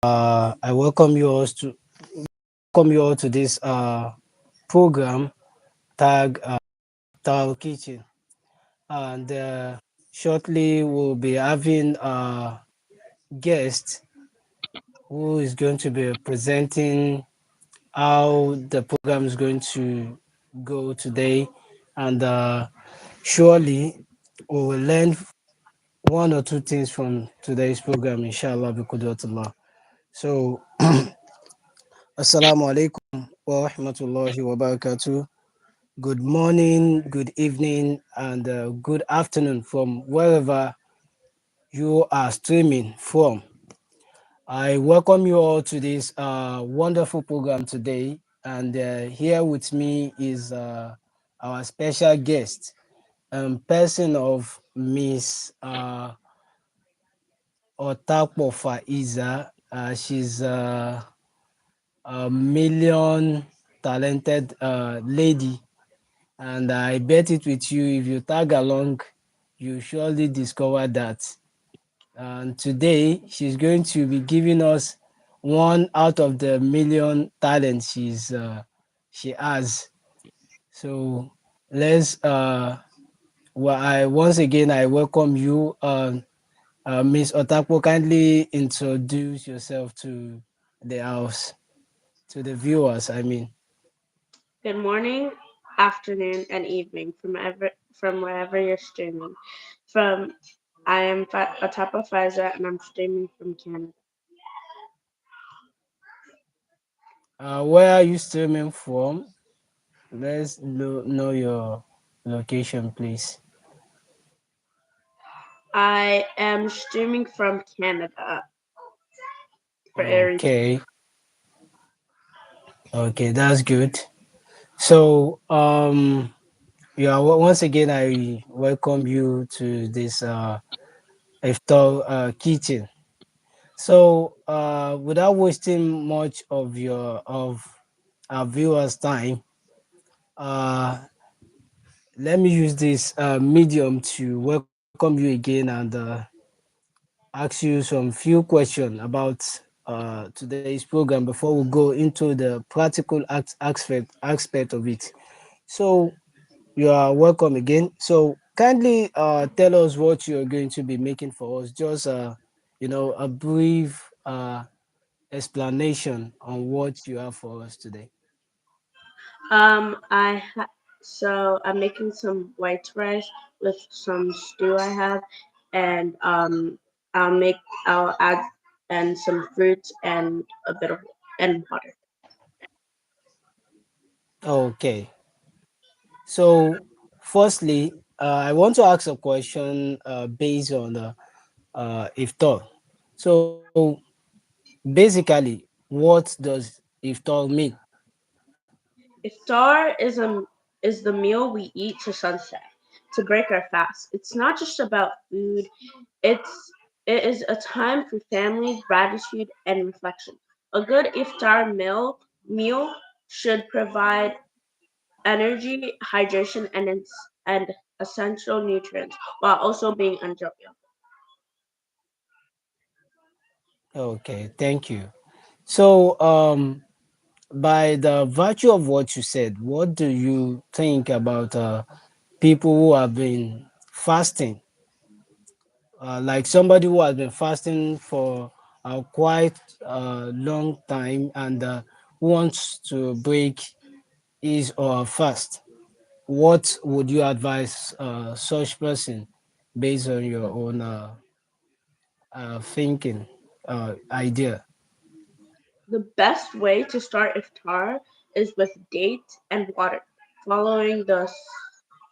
I welcome you all to this program tag Tao Kitchen, and shortly we'll be having a guest who is going to be presenting how the program is going to go today, and surely we will learn one or two things from today's program, inshallah, bi. So, assalamu alaikum wa rahmatullahi wa barakatuh. Good morning, good evening, and good afternoon from wherever you are streaming from. I welcome you all to this wonderful program today. And here with me is our special guest, person of Miss Otapo Faheezah. She's a million talented lady. And I bet it with you, if you tag along, you surely discover that. And today, she's going to be giving us one out of the million talents she has. So let's, once again, I welcome you, Miss Otapo. Kindly introduce yourself to the house, to the viewers, I mean. Good morning, afternoon, and evening from wherever you're streaming. From I am Atapa Faheezah, and I'm streaming from Canada. Where are you streaming from? Let's know your location, please. I am streaming from Canada for Aries. Okay, okay, that's good. So, yeah, once again, I welcome you to this iftar kitchen. So, without wasting much of our viewers' time, uh, let me use this medium to welcome you again and ask you some few questions about today's program before we go into the practical aspect of it. So you are welcome again. So kindly tell us what you're going to be making for us. Just a brief explanation on what you have for us today. I so I'm making some white rice with some stew I have, and I'll make I'll add and some fruits and a bit of and water. Okay. So firstly, I want to ask a question based on iftar. So basically, what does iftar mean? Iftar is the meal we eat to sunset to break our fast. It's not just about food. It is a time for family, gratitude, and reflection. A good iftar meal should provide energy, hydration, and essential nutrients while also being enjoyable. Okay, thank you. So, by the virtue of what you said, what do you think about people who have been fasting? Like somebody who has been fasting for a quite long time and who wants to break his or her fast. What would you advise such person based on your own thinking idea? The best way to start iftar is with dates and water, following the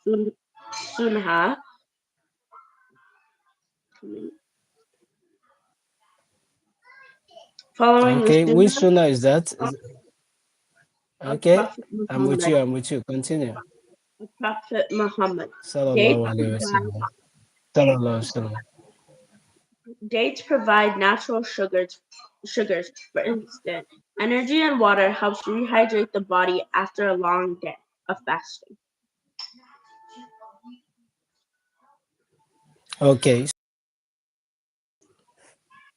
sun- sunnah following the Okay, which sunnah sunnah is that? of Okay, Prophet I'm with Muhammad. you. I'm with you. Continue. Of Prophet Muhammad. Sallallahu Dates alaihi provide, wasallam. Sallallahu alaihi wasallam. dates provide natural sugars. For instance, energy and water helps rehydrate the body after a long day of fasting. Okay,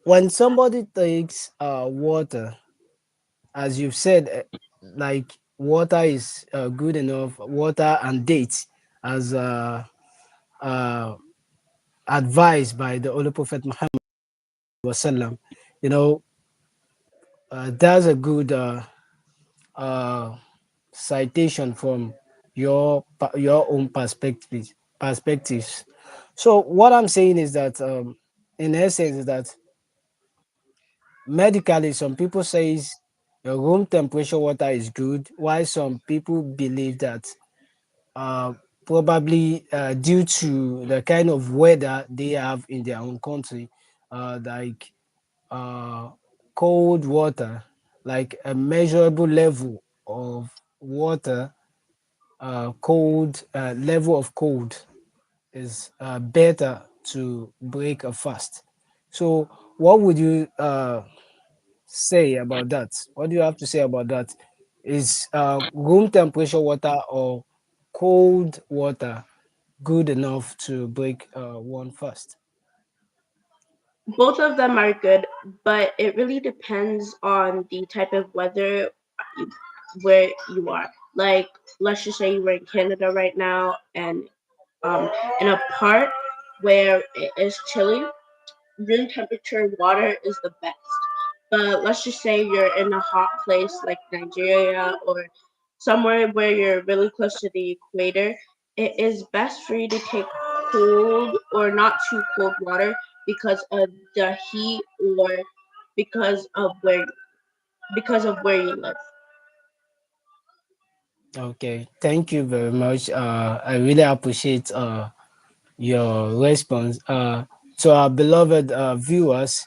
when somebody takes water, as you've said, like water is good enough, water and dates, as uh, advised by the Holy Prophet Muhammad wasallam. You know, that's a good uh, citation from your own perspectives. So what I'm saying is that, in essence, is that medically, some people says room temperature water is good, while some people believe that uh, probably due to the kind of weather they have in their own country, like uh, cold water, like a measurable level of water, cold level of cold is better to break a fast. So, what would you say about that? What do you have to say about that? Is room temperature water or cold water good enough to break one fast? Both of them are good, but it really depends on the type of weather where you are. Like, let's just say you were in Canada right now, and um, in a part where it is chilly, room temperature water is the best. But let's just say you're in a hot place like Nigeria or somewhere where you're really close to the equator, it is best for you to take cold or not too cold water because of the heat or because of where because of where you live. Okay, thank you very much. I really appreciate your response. To our beloved viewers,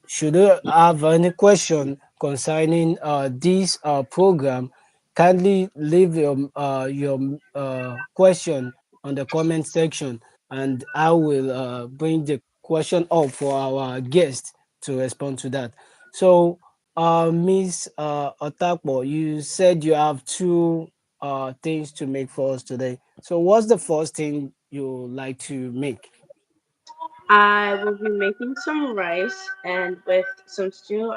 should you have any question concerning this program, kindly leave your question on the comment section, and I will bring the question up for our guest to respond to that. So, Miss Otapo, you said you have two things to make for us today. So, what's the first thing you like to make? I will be making some rice and with some stew.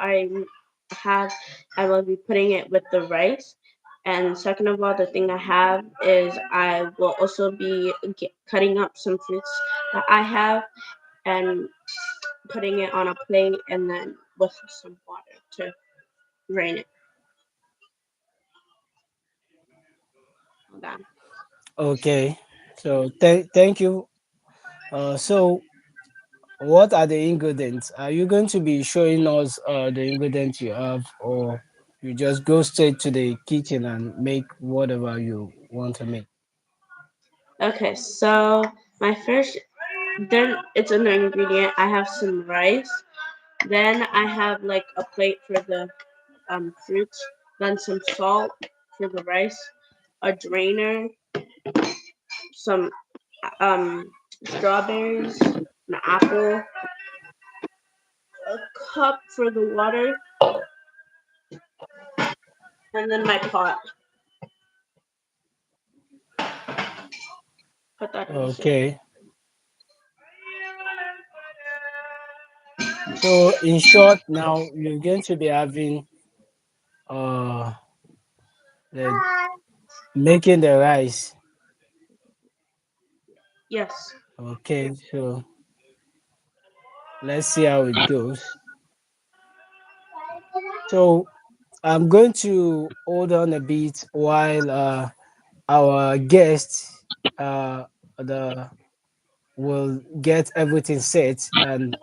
Have I will be putting it with the rice. And second of all, the thing I have is I will also be cutting up some fruits that I have and putting it on a plate and then with some water to drain it. Hold on. Okay, so thank you. So, what are the ingredients? Are you going to be showing us the ingredients you have, or you just go straight to the kitchen and make whatever you want to make? Okay, so my first then it's an ingredient. I have some rice. Then I have like a plate for the fruits, then some salt for the rice, a drainer, some um, strawberries, an apple, a cup for the water, and then my pot. Put that in the sink. Okay, so in short, now you're going to be having uh the making the rice. Yes. Okay, so let's see how it goes. So I'm going to hold on a bit while our guest the will get everything set, and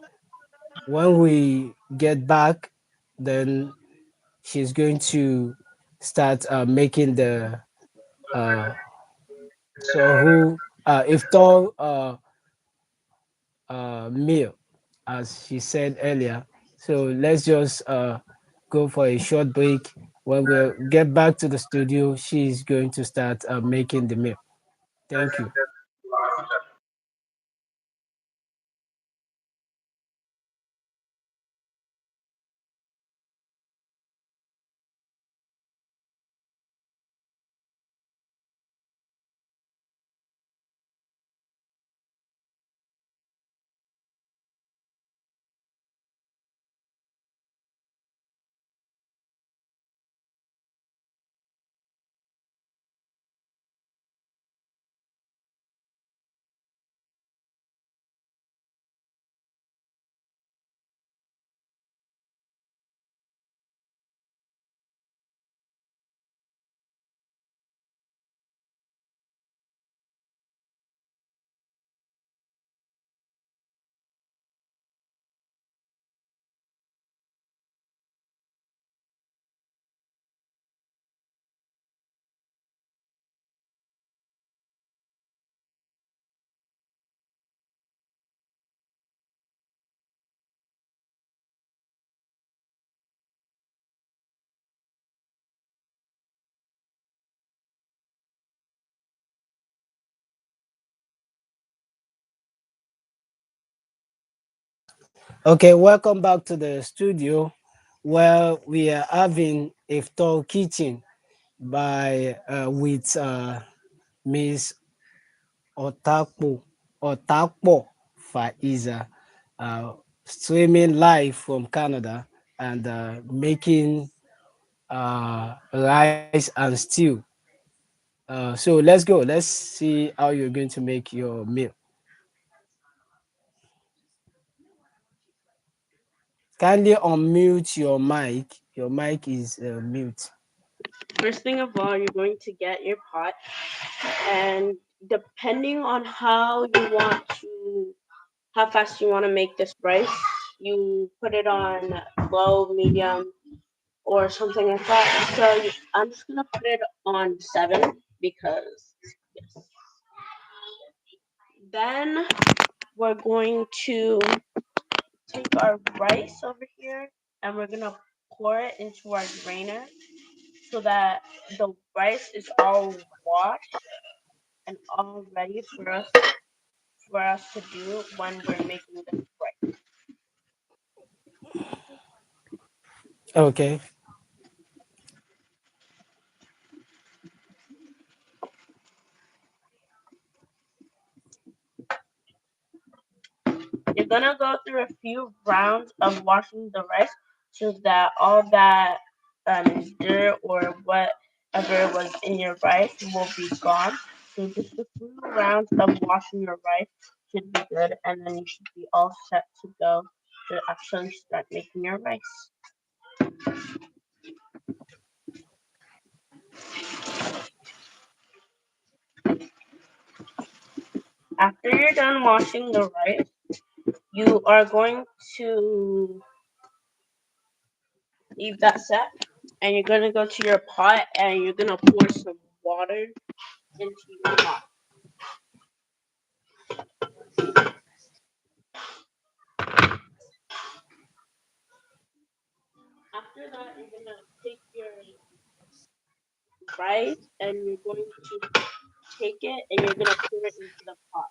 when we get back, then she's going to start making the uh so who iftar meal, as she said earlier. So let's just go for a short break. When we get back to the studio, she's going to start making the meal. Thank you. Okay, welcome back to the studio where we are having Iftar Kitchen by with Miss Otapo Otapo Faheezah, uh, streaming live from Canada and making rice and stew. So let's go. Let's see how you're going to make your meal. Kindly unmute your mic. Your mic is mute. First thing of all, you're going to get your pot, and depending on how fast you want to make this rice, you put it on low, medium, or something like that. I'm just gonna put it on 7 because yes. Then we're going to take our rice over here and we're gonna pour it into our drainer so that the rice is all washed and all ready for us to do when we're making this rice. Okay. You're gonna go through a few rounds of washing the rice so that all that dirt or whatever was in your rice will be gone. So just a few rounds of washing your rice should be good, and then you should be all set to go to actually start making your rice. After you're done washing the rice, you are going to leave that set, and you're gonna go to your pot and you're gonna pour some water into your pot. After that, you're gonna take your rice and you're going to take it and you're gonna pour it into the pot.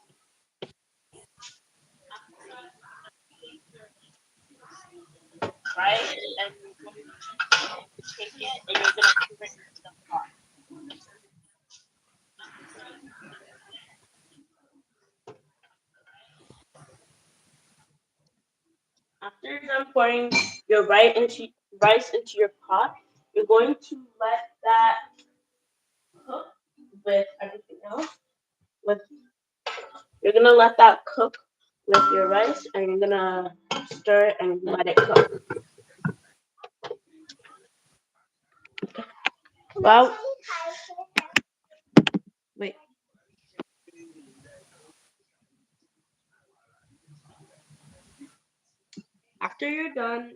After that, you're gonna take your rice and you're going to take it and you're gonna pour it into the pot. After that, you're gonna after you're done pouring your rice into your pot, you're going to let that cook with everything else. With You're gonna let that cook with your rice and you're gonna stir it and let it cook. Well, wait. After you're done,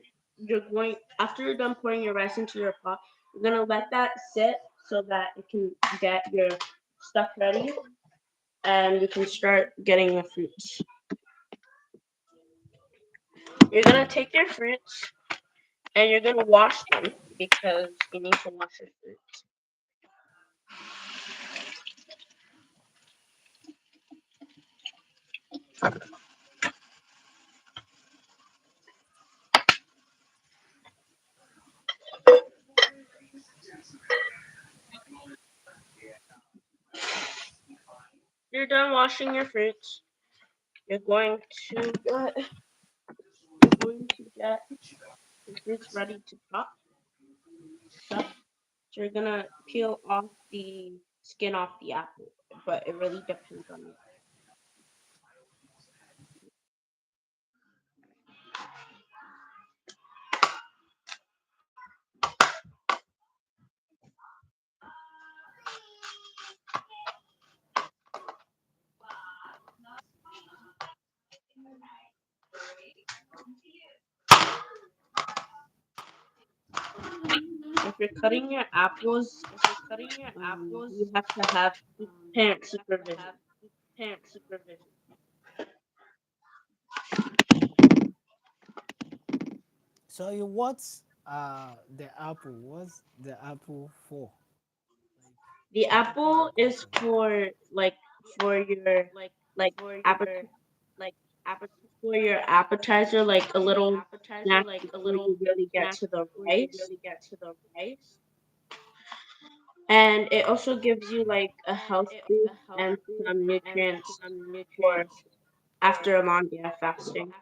after you're done pouring your rice into your pot, you're gonna let that sit so that it can get your stuff ready, and you can start getting your fruits. You're gonna take your fruits and you're gonna wash them because you need to wash your fruit. You're done washing your fruits. You're going to get you're going to get your fruits ready to chop. So you're gonna peel off the skin off the apple, but it really depends on you. If you're cutting your apples, you have to have parent supervision. Sorry, what's the apple? What's the apple for? Like, The what apple are you apple is cutting? for like for your like appetite. for your appetizer, like a little snack before you really get to the rice. And it also gives you like a health boost and some nutrients for after a long day of fasting.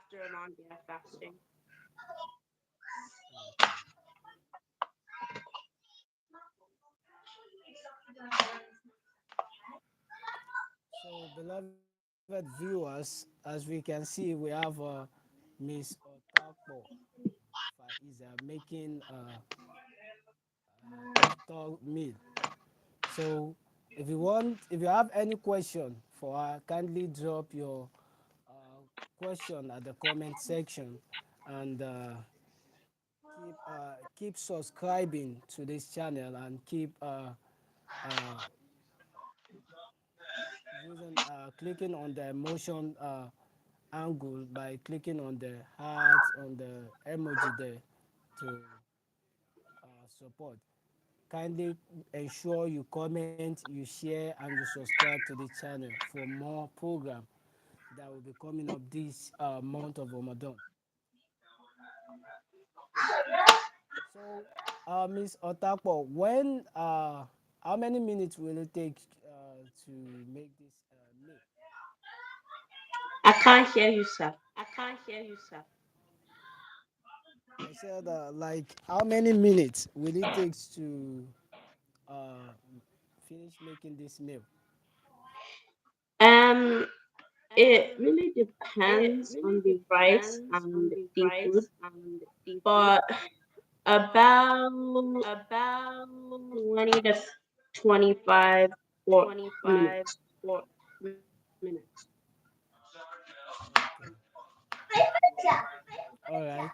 Okay. So, beloved viewers, as we can see, we have Miss Otapo Faheezah making iftar meal. So, if you have any question for her, kindly drop your question at the comment section, and keep subscribing to this channel, and keep uh, using clicking on the emotion angle by clicking on the heart on the emoji there to support. Kindly ensure you comment, you share, and you subscribe to the channel for more program that will be coming up this month of Ramadan. So, Miss Otapo, how many minutes will it take to make this meal? I can't hear you, sir. I said, like, how many minutes will it take to uh, finish making this meal? Um, it really depends on the rice and seafood, but about 20 to 25 or minutes. Okay. All right.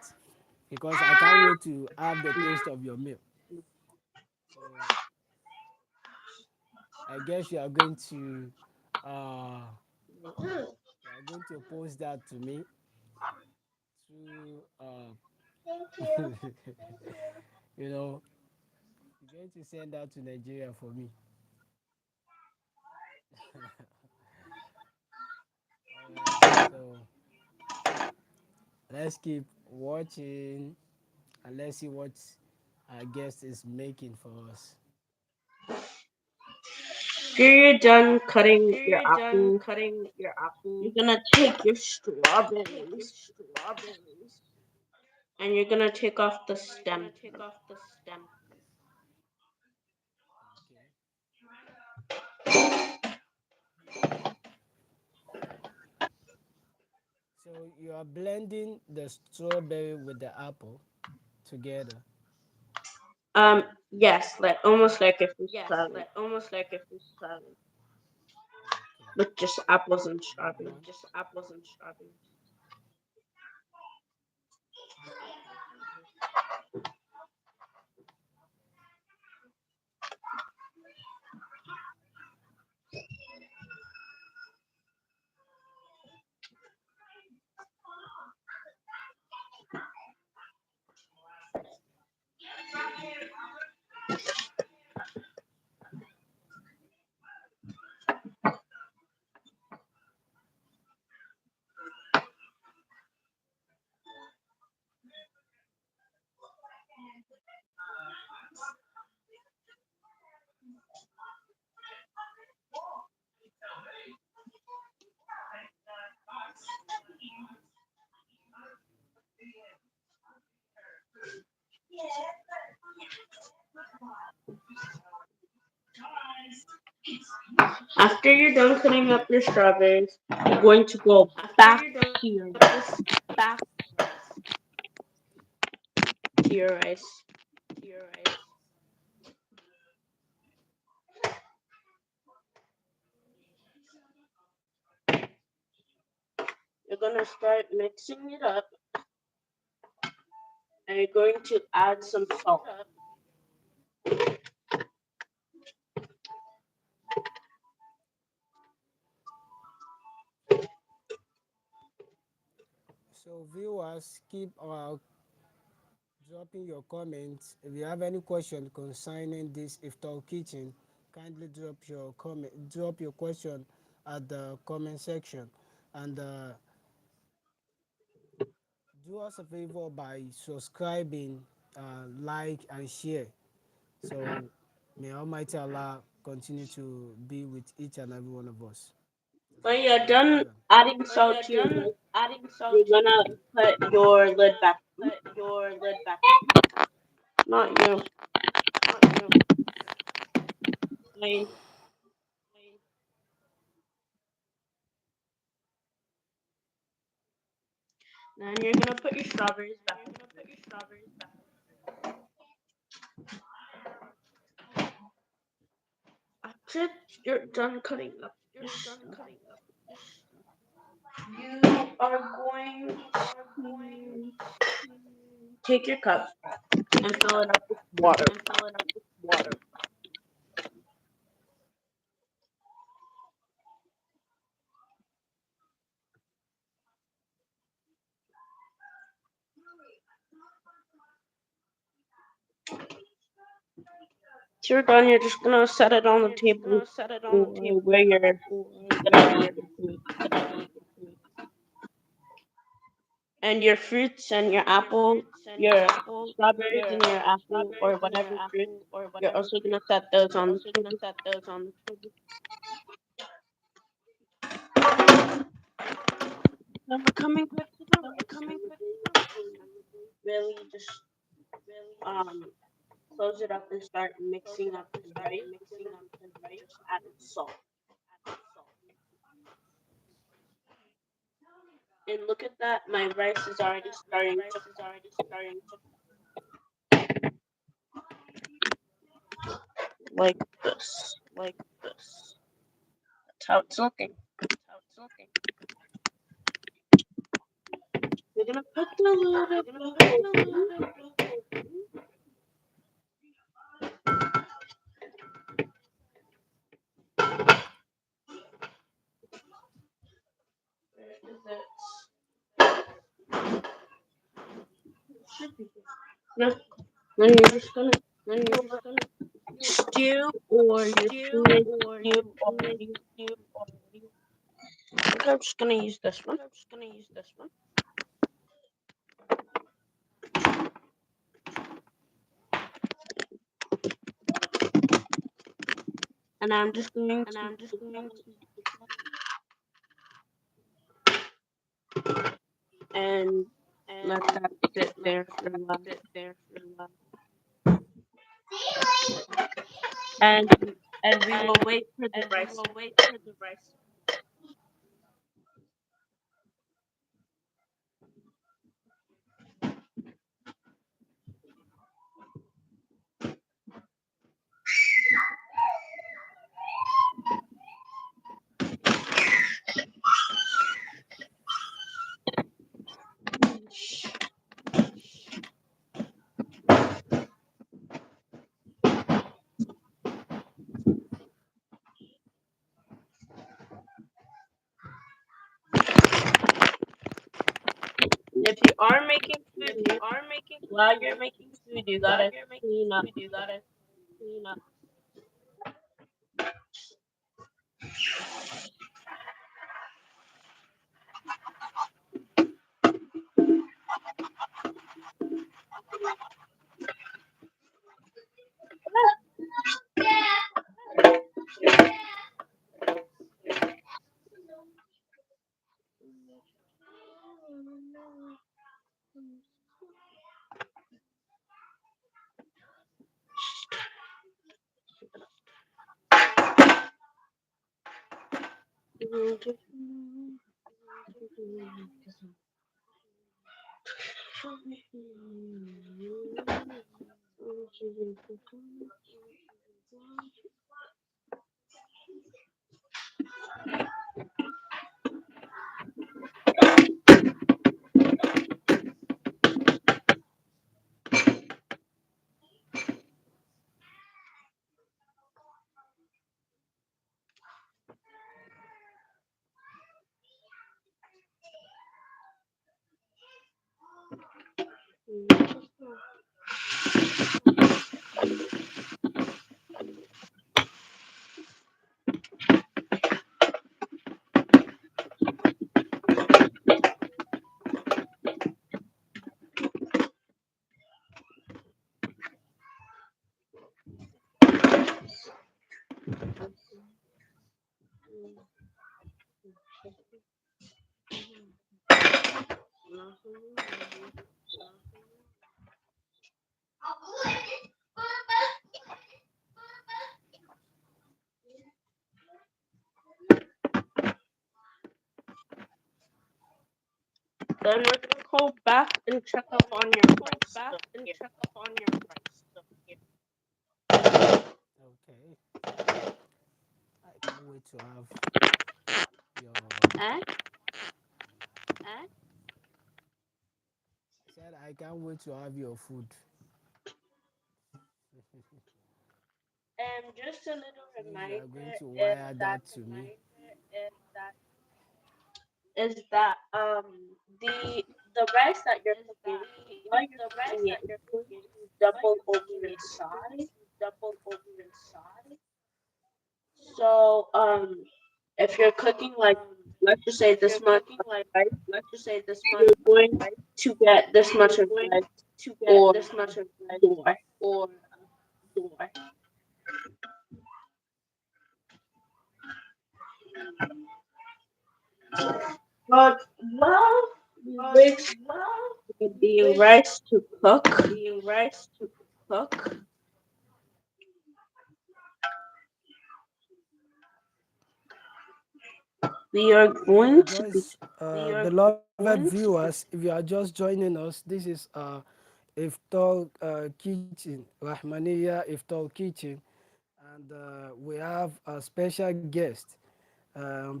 Because I can't wait to have the taste of your meal. So I guess uh, you are going to post that to me through you know, you're going to send that to Nigeria for me. All right. So let's keep watching, and let's see what our guest is making for us. After you're done cutting your apple, you're gonna take your strawberries and you're gonna take off the stem. Okay. So you are blending the strawberry with the apple together. Yes, like almost like a fruit salad Okay. with just apples and Good strawberries. one. After you're done cutting up your strawberries, you're going to go back to your rice. To your rice. You're gonna start mixing it up, and you're going to add some salt. So viewers, keep dropping your comments. If you have any question concerning this iftar kitchen, kindly drop your question at the comment section, and do us a favor by subscribing, like, and share. So may Almighty Allah continue to be with each and every one of us. When you're done Shukran. adding salt to your milk, you're gonna put your lid back on. Not you. Fine. Then you're gonna put your strawberries back in. After you're done cutting up your stuff, you are going to take your cup and fill it up with water. Once you're done, you're just gonna set it on the table or where you're gonna eat your food. And your fruits and your apple, your strawberries and your apple or whatever fruit, you're also gonna set those on the table. Then we're coming back to the rice. Really just um close it up and start mixing up the rice. And just adding salt. And look at that, my rice is already starting to like this. That's how it's looking. We're gonna put the lid up over. Where is it? It should be here. No. Then you're just gonna do stew or your spinach stew already. I think I'm just gonna use this one. And I'm just going to take that and let that sit there for a while. And we will wait for the rice. If you are making food, while you're making food, you gotta clean up. Then we're gonna call back and check up on your price. So here. Okay. I can't wait to have your. Eh? I said I can't wait to have your food. And just a little Since you are going reminder to wire that to me. is that the rice that you're cooking, while you're cooking it, it's going to double over in size. So if you're cooking like, let's just say this much of rice, you're going to get this much of rice or more. But while we wait for the rice to cook, we are going to be Beloved viewers, if you are just joining us, this is Iftar Kitchen, Rahmaniyyah Iftar Kitchen, and we have a special guest,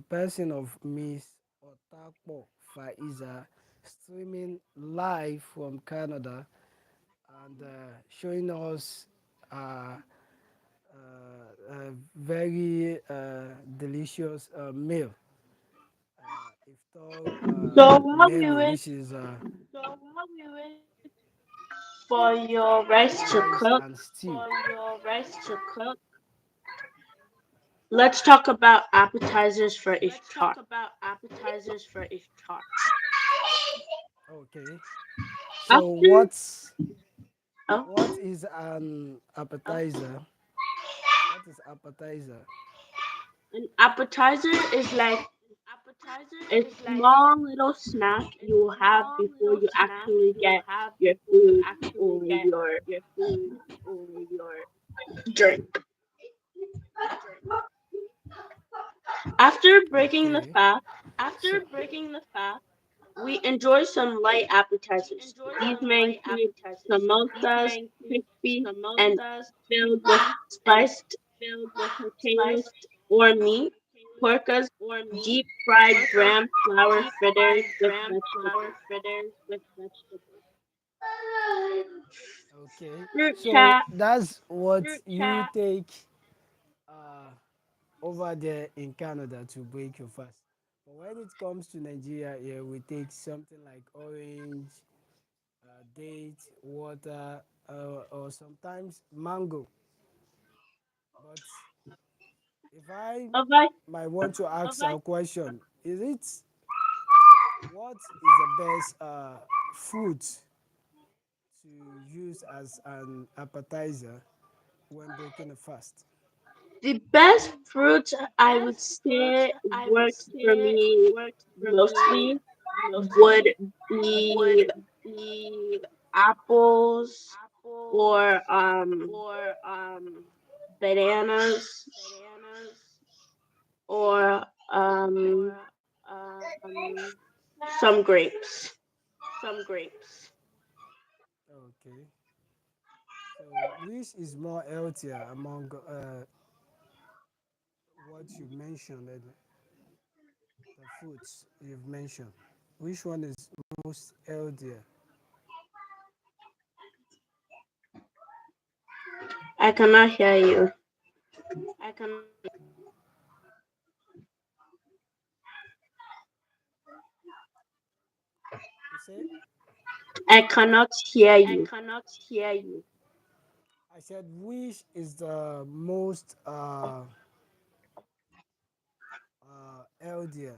person of Miss otapo Faheezah, streaming live from Canada and showing us uh, a very delicious meal, iftar so while we menu, wait which is for your rice to rice cook, and stew. let's talk about appetizers for iftar. Okay. So After oh, what is an appetizer? What is appetizer? an appetizer is like a small little snack you will have before you actually get your food or your drink. After breaking the Okay. fast, So we enjoy some light appetizers. These may include samosas, crispy and filled with spiced potatoes or meat, porkas, deep fried gram flour fritters with vegetables, okay. fruit So chat. that's what you take uh, over there in Canada to break your fast. But when it comes to Nigeria, here we take something like orange, date, water, or sometimes mango. But if I Of I might want to ask a question, is it what is the best food to use as an appetizer when breaking a fast? The best fruit I would say works for me mostly would be apples or bananas or some grapes. Okay. So which is more healthier among what you mentioned, the foods you've mentioned? Which one is most healthier? I cannot hear you. You say? I cannot hear you. I said which is the most healthier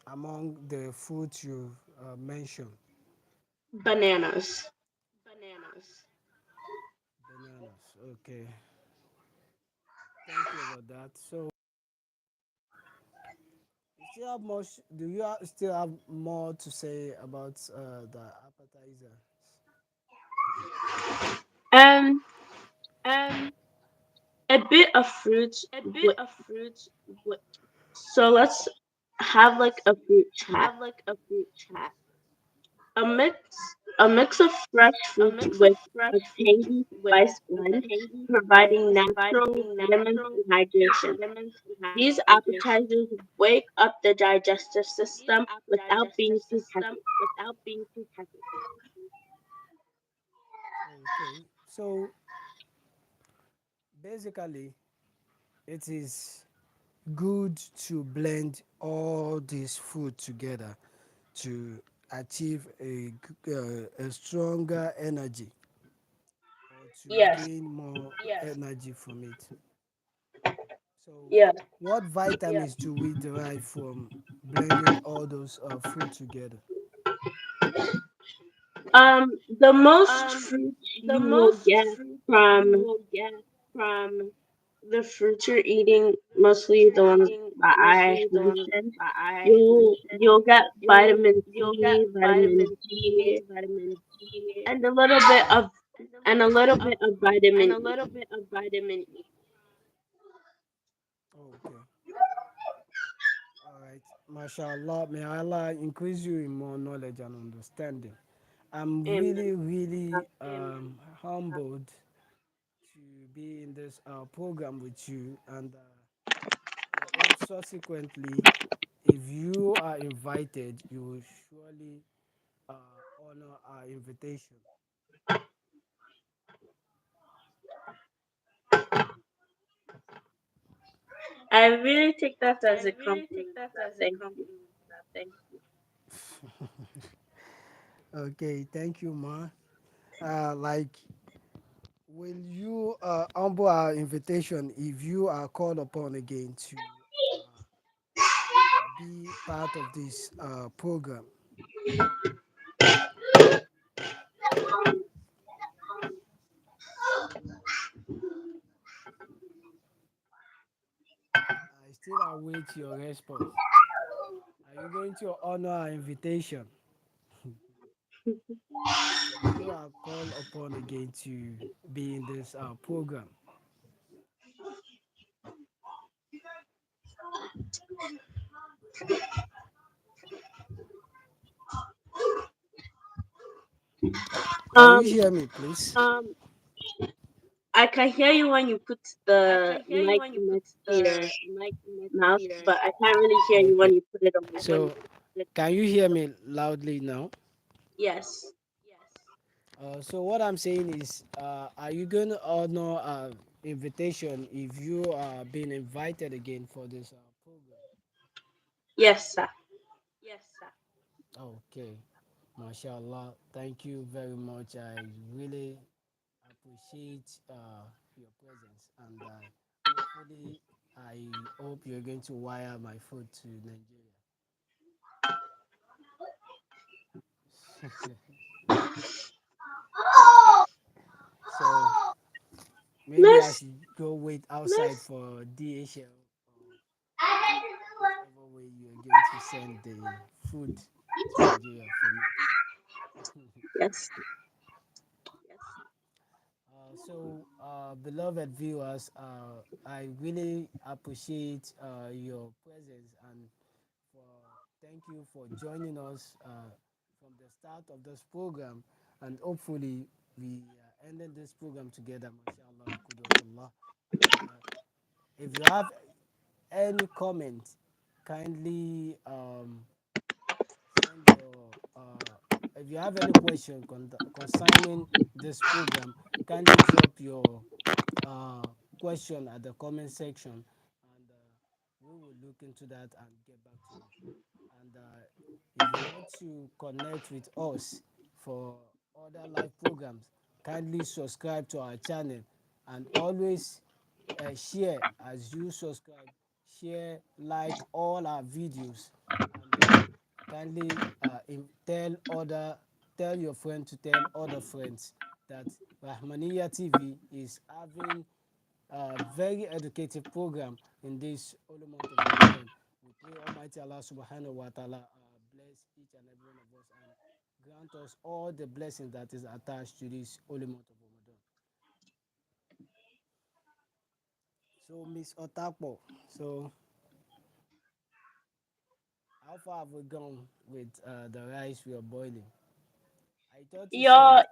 among the foods you've mentioned? Bananas. Bananas. Okay. Thank you about that. So, you still have much? Do you still have more to say about the appetizer? And Um, a bit of fruits. a bit With, of fruits. With, so let's have like a fruit chat. have like a fruit chat. A mix of fresh A fruits mix of with fresh a fruit tangy with spice a blend, tangy spice, providing natural providing vitamins natural and hydration. vitamins and These hydration. appetizers wake up the digestive These system up without digestive being too system heavy. without being too heavy. Okay, so basically, it is good to blend all this food together to achieve a stronger energy or to Yes, gain more energy from it. So, yes. what vitamins do we derive from blending all those food together? The most Um, fruits the you will most get fruit you from will get from the fruits you're eating, the fruit mostly you're the ones eating, that I mostly the ones mentioned, that I you'll mentioned, you'll get vitamin you'll get C, vitamin vitamin C, D, vitamin D, and a little bit of and a and a little bit little of bit of vitamin E. vitamin E. Okay. All right. MashaAllah, may Allah increase you in more knowledge and understanding. I'm Amen. really, really humbled to be in this program with you, and I hope subsequently, if you are invited, you will surely honor our invitation. I really take that I as a really take compliment. that as a Thank you. compliment. Thank you. Okay, thank you, Ma. Like, will you humble our invitation if you are called upon again to be part of this program? I still await your response. Are you going to honor our invitation if you are called upon again to be in this program? Can you Um, hear me, please? I can hear you when you put I the can hear you mic when you put next to your the mic next to mouth, your but I can't really hear you Okay. when you put it on your lips. So, can you hear me loudly now? Yes. So what I'm saying is, are you going to honor invitation if you are being invited again for this program? Yes, sir. Yes, sir. Okay, mashallah. Thank you very much. I really appreciate your presence, and hopefully, I hope you're going to wire my food to Nigeria. So maybe I Miss, should go wait outside for DHL or whichever way you are going to send the food to Nigeria for me. yes. Beloved viewers, I really appreciate your presence and for thank you for joining us from the start of this program. And hopefully, we ended this program together, mashallah, bi qudratullah. And if you have any comment, kindly send your if you have any question concerning this program, kindly drop your uh, question at the comment section, and we will look into that and get back to you. And if you want to connect with us for other live programs, kindly subscribe to our channel and always share as you subscribe, share, like all our videos, and kindly tell your friend to tell other friends that Rahmaniyyah TV is having very educative program in this holy month of Ramadan. We pray Almighty Allah Subhanahu wa Taala bless each and every one of us and grant us all the blessings that is attached to this holy month of Ramadan. So, Miss Otapo, so how far have we gone with the rice we are boiling? I thought you said Your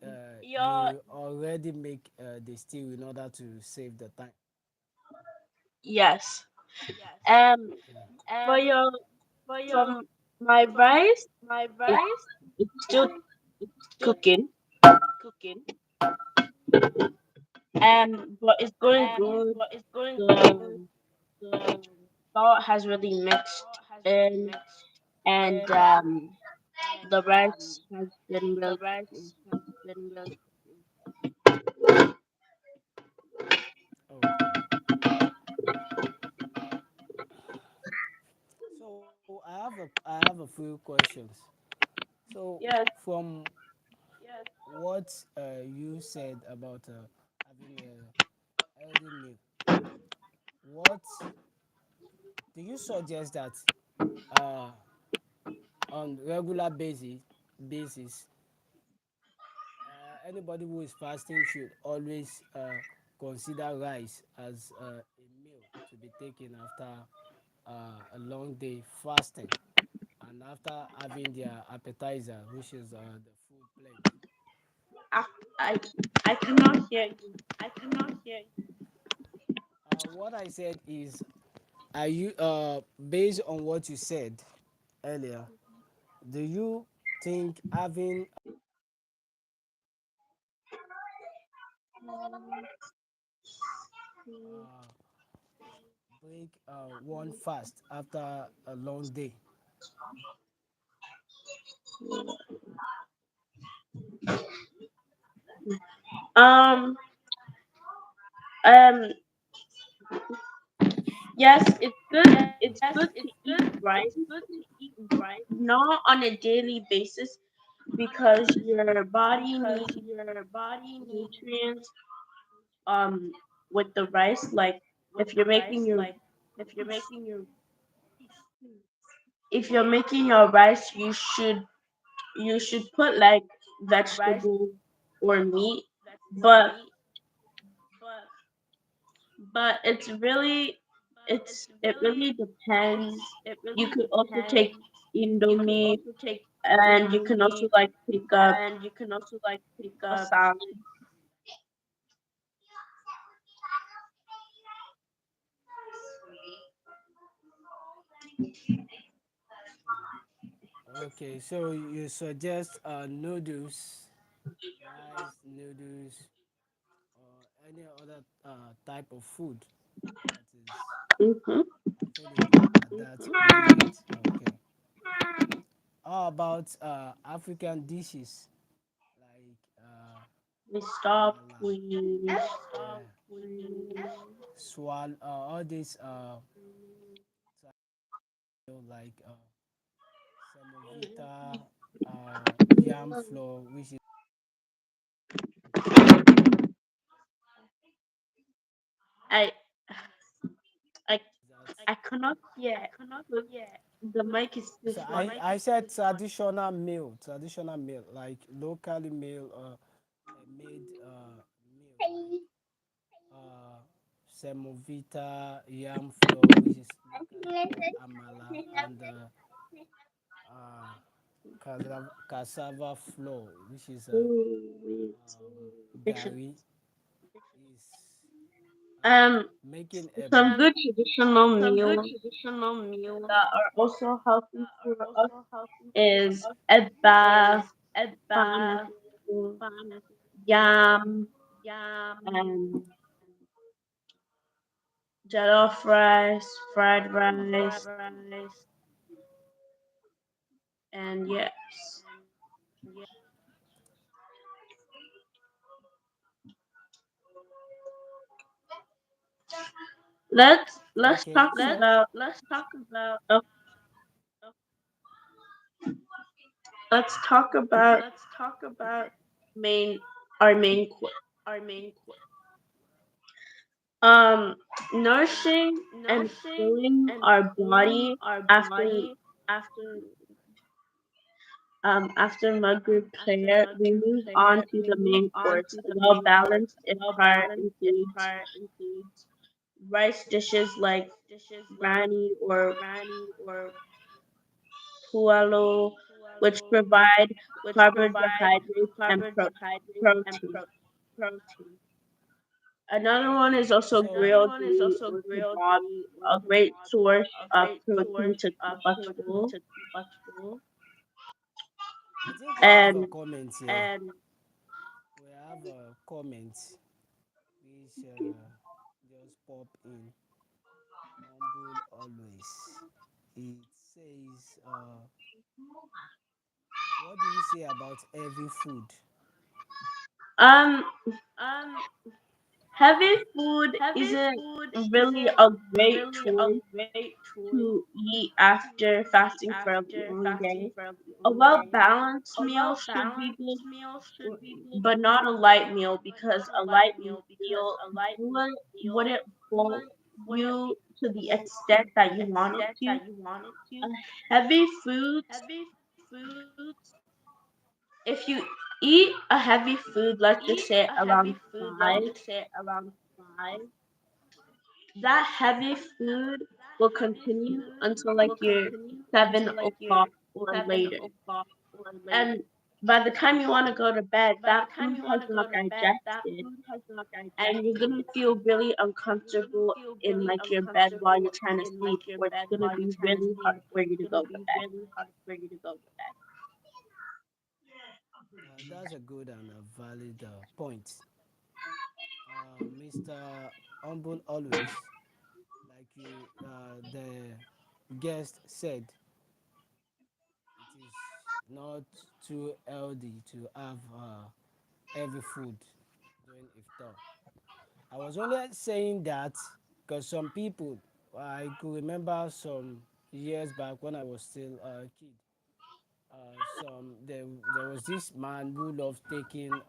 you already make the stew in order to save the time. yes. Um, for your from my rice, it it's still cooking. But it's going good. The salt has really mixed in, and the rice has been really cooking. Okay. So I have a few questions. So Yes. from what you said about having a healthy meal, what do you suggest that uh, on regular basis anybody who is fasting should always consider rice as a meal to be taken after a long day fasting and after having their appetizer, which is the food pledge. I I, I cannot hear you. What I said is, are you based on what you said earlier? Do you think having uh, break one fast after a long day? Um um yes, it's good to eat rice, not on a daily basis because your body needs nutrients with the rice. Like if you're making your if you're making your rice, you should put like vegetables or meat, but it really depends. You could also take indomie, and you can also like pick up a salad. Okay, so you suggest noodles, rice, noodles, or any other type of food that is Hmm. available at that moment. Okay. How about African dishes like Stop, amala, please. swal, all these like semovita, yam flour, which is I I that. I cannot hear. But the mic is too So far. I said traditional meal, like locally meal made meal like semovita, yam flour, which is locally called amala, and uh, cassava flour, which is Ooh, tradition. gari, is Um, making a some good traditional meals that are also healthy for us is eba, pineapple, yam, and jollof rice, fried rice, and yes. Let's okay. talk about uh, let's talk about main our main course. Um, Nourishing and filling our body after after Maghrib prayer, we move on to the main course. A well-balanced iftar includes rice dishes like rani or pualo, which provide carbohydrates and protein. Another one Okay, is also so grilled meat or kebab, a great source of protein to keep us full. I think we have a And comment here. We have a comment which just pop in. Humble always. It says, what do you say about heavy food? um, heavy food isn't really a great choice to eat after fasting for a long day. A well balanced meal should be good, but not a light meal because a light meal wouldn't full you to the extent that you want it to. A heavy food, if you eat a heavy food, let's just say around 5, that heavy food will continue until like your 7 o'clock or later. And by the time you want to go to bed, that food has not digested, and you're gonna feel really uncomfortable in like your bed while you're trying to sleep, or it's gonna be really hard for you to go to bed. That's a good and a valid point. Mr. Humble always, like the guest said, it is not too healthy to have heavy food during iftar. I was only saying that because some people, I could remember some years back when I was still a kid. There was this man who loved taking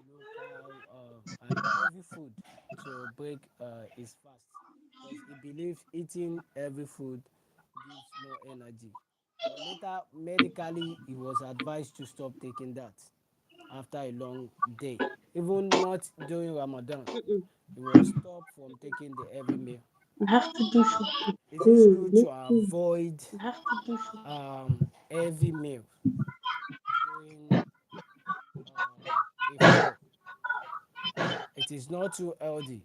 local and heavy food to break his fast because he believes eating heavy food gives more energy. But later, medically, he was advised to stop taking that after a long day, even not during Ramadan. Mm-mm. He was stopped from taking the heavy meal. I have to do So something. it is Cool. good Me to too. avoid heavy meal during iftar. It is not too healthy.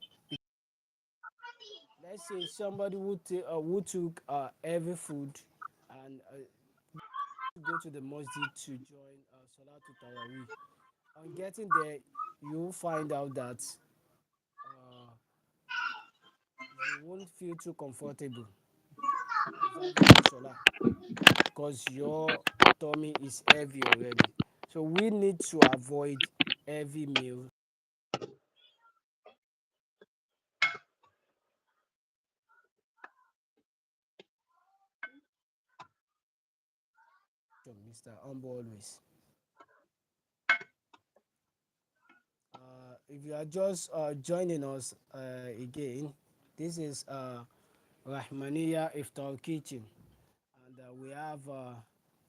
Let's say somebody who took heavy food and to go to the masjid to join Salatul Tarawih. On getting there, you'll find out that uh, you won't feel too comfortable observing the Salah because your tummy is heavy already. So we need to avoid heavy meals, Mr. Humble always. If you are just joining us again, this is Rahmaniyyah Iftar Kitchen, and we have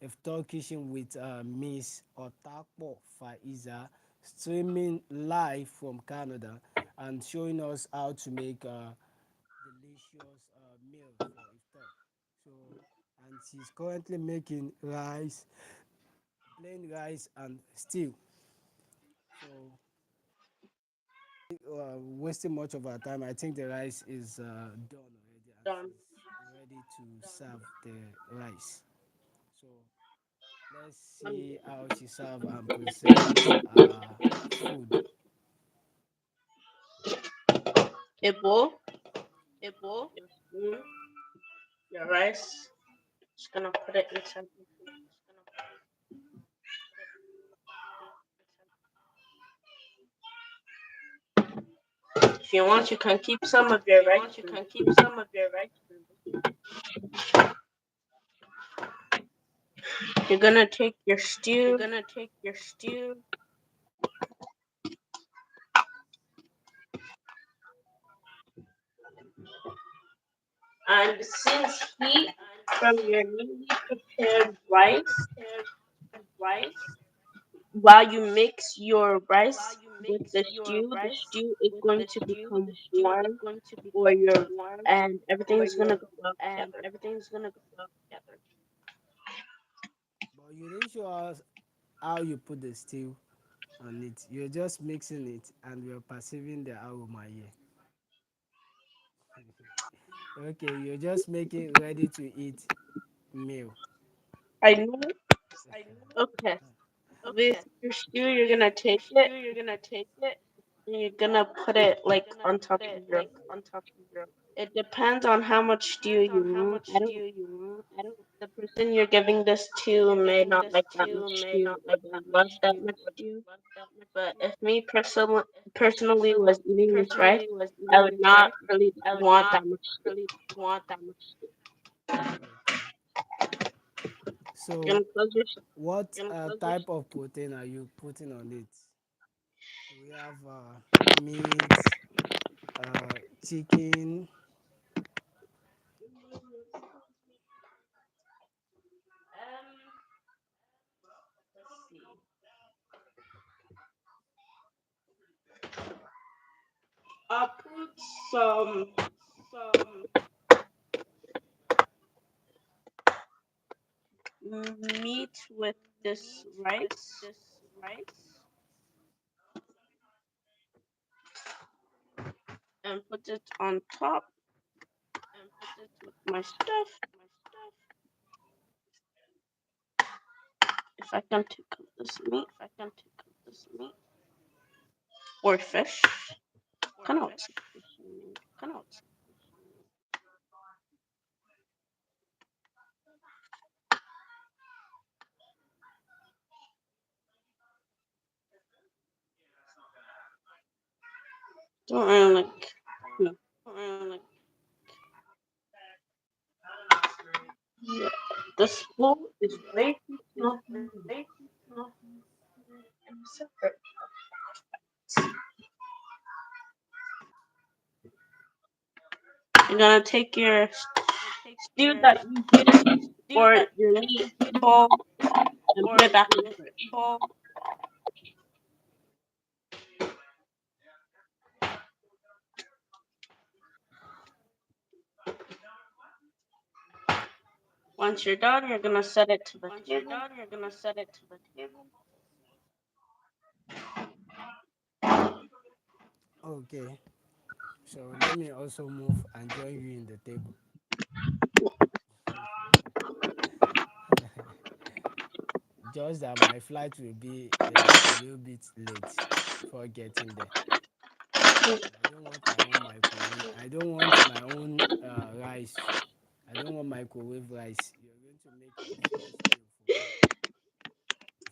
Iftar Kitchen with Miss Otapo Faheezah streaming live from Canada and showing us how to make delicious meal for Iftar. So, and she's currently making rice, plain rice and stew. So wasting much of our time. I think the rice is done already and Done. she's ready to serve the rice. So let's see how she serve and present food. A bowl, your spoon, your rice. Just gonna put it inside. If you want, you can keep some of your rice. You're gonna take your stew, And since heat from your newly prepared rice, while you mix your rice with the stew is going to become warm, or your and everything's gonna go well together. But you didn't show us how you put the stew on it. You're just mixing it and we're perceiving the aroma here. Okay, you're just making ready to eat meal. I know. Okay. With your stew, you're gonna take it and you're gonna put it like on top of your. It depends on how much stew you want. I don't. The person you're giving this to may not like that much stew, or they love that much stew. But if me personally was eating this rice, I would not really want that much stew. Okay. You're So, gonna close your. what type of protein are you putting on it? Do we have meat, chicken? Let's see. I'll put some meat with this rice and put it on top with my stuff. If I can to cook this meat or fish, kind of fish. Don't really like. No. Yeah. This bowl is way too small for me. I'm separate. You're gonna take your stew that you heated or your meat bowl and put it back in the fridge. Once you're done, you're gonna set it to the table. Okay. So let me also move and join you in the table. Just that my flight will be a little bit late for getting there. And I don't want my own microwave. I don't want my own rice. I don't want microwave rice. You're going to make a fresh meal for me.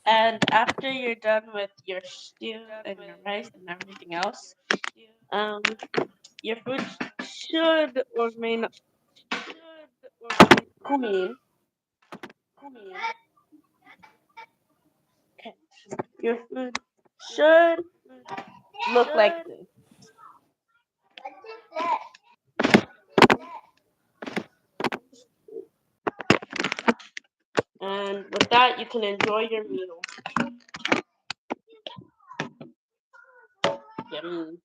And after you're done with your stew and your rice and everything else, um, your food should or may not. Kumin, okay. Your food should look like this. And with that, you can enjoy your meal. Yummy.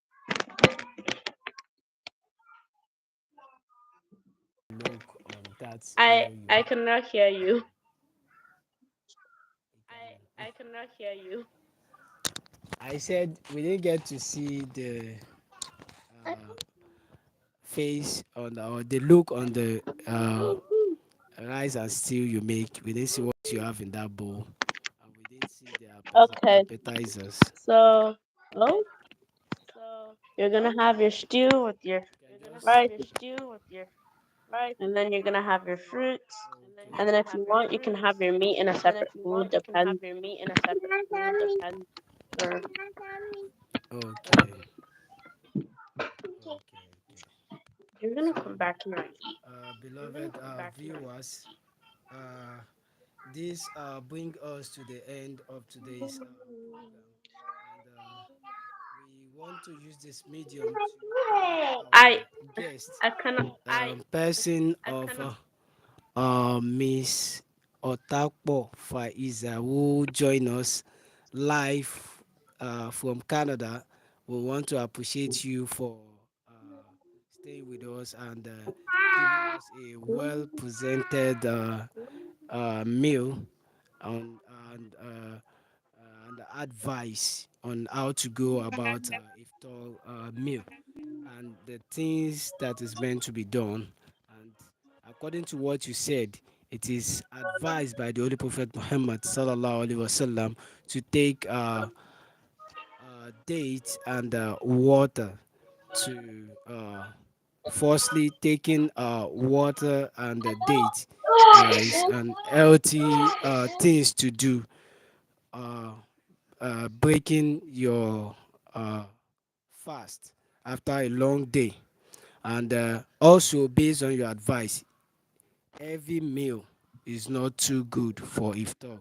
Look on that I meal you I cannot hear you. can. I said we didn't get to see the uh, face on or the look on the rice and stew you make. We didn't see what you have in that bowl, and we didn't see the Okay, appetizers. so oh, you're gonna have your stew with your You can just rice, and then you're gonna have your fruits, and then okay, if you want, you can have your meat in a separate bowl. Depends. Or okay, okay. you're gonna So, come back here and eat. beloved viewers, uh, this bring us to the end of today's program, and we want want to use this medium to thank I our guest, I cannot person of Miss Otapo Faheezah, who join us live from Canada. We want to appreciate you for staying with us and giving us a well presented meal on and advice on how to go about iftar meal and the things that is meant to be done. And according to what you said, it is advised by the Holy Prophet Muhammad sallallahu alaihi wasallam to take dates and water to firstly taking water and date is an healthy things to do, uh, breaking your uh, fast after a long day. And also, based on your advice, every meal is not too good for iftar.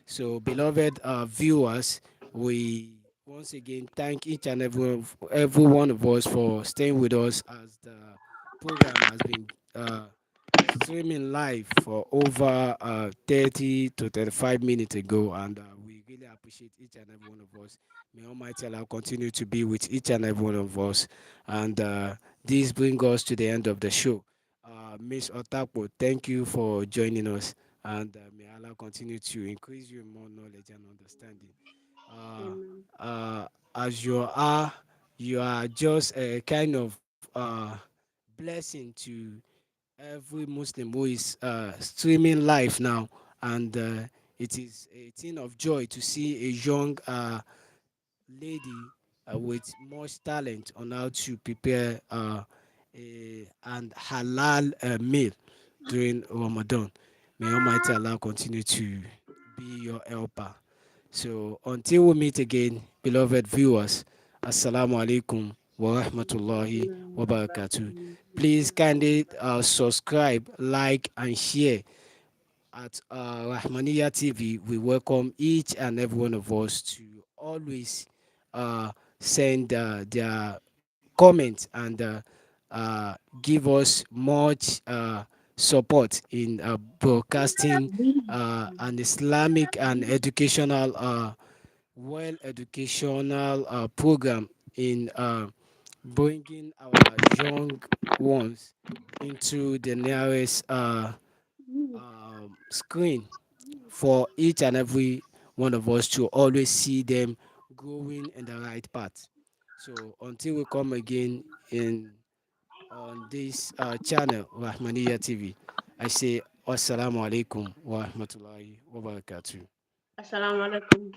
So, beloved viewers, we once again thank each and every one of us for staying with us as the program has been streaming live for over 30 to 35 minutes ago, and we really appreciate each and every one of us. May Almighty Allah continue to be with each and every one of us, and this brings us to the end of the show. Miss Otapo, thank you for joining us, and may Allah continue to increase you in more knowledge and understanding. Uh, Amen. as you are just a kind of blessing to every Muslim who is streaming live now, and it is a thing of joy to see a young lady with much talent on how to prepare and halal meal during Ramadan. May Almighty Allah continue to be your helper. So until we meet again, beloved viewers, Assalamu alaikum wa rahmatullahi wa barakatuh. Please kindly subscribe, like, and share at Rahmaniyyah TV. We welcome each and every one of us to always send their comments and give us much support in broadcasting an Islamic and educational, well educational program in bringing our young ones into the nearest screen for each and every one of us to always see them going in the right path. So until we come again in on this channel, Rahmaniyyah TV, I say Wassalamu alaikum wa rahmatullahi wa barakatuh. Assalamu alaikum.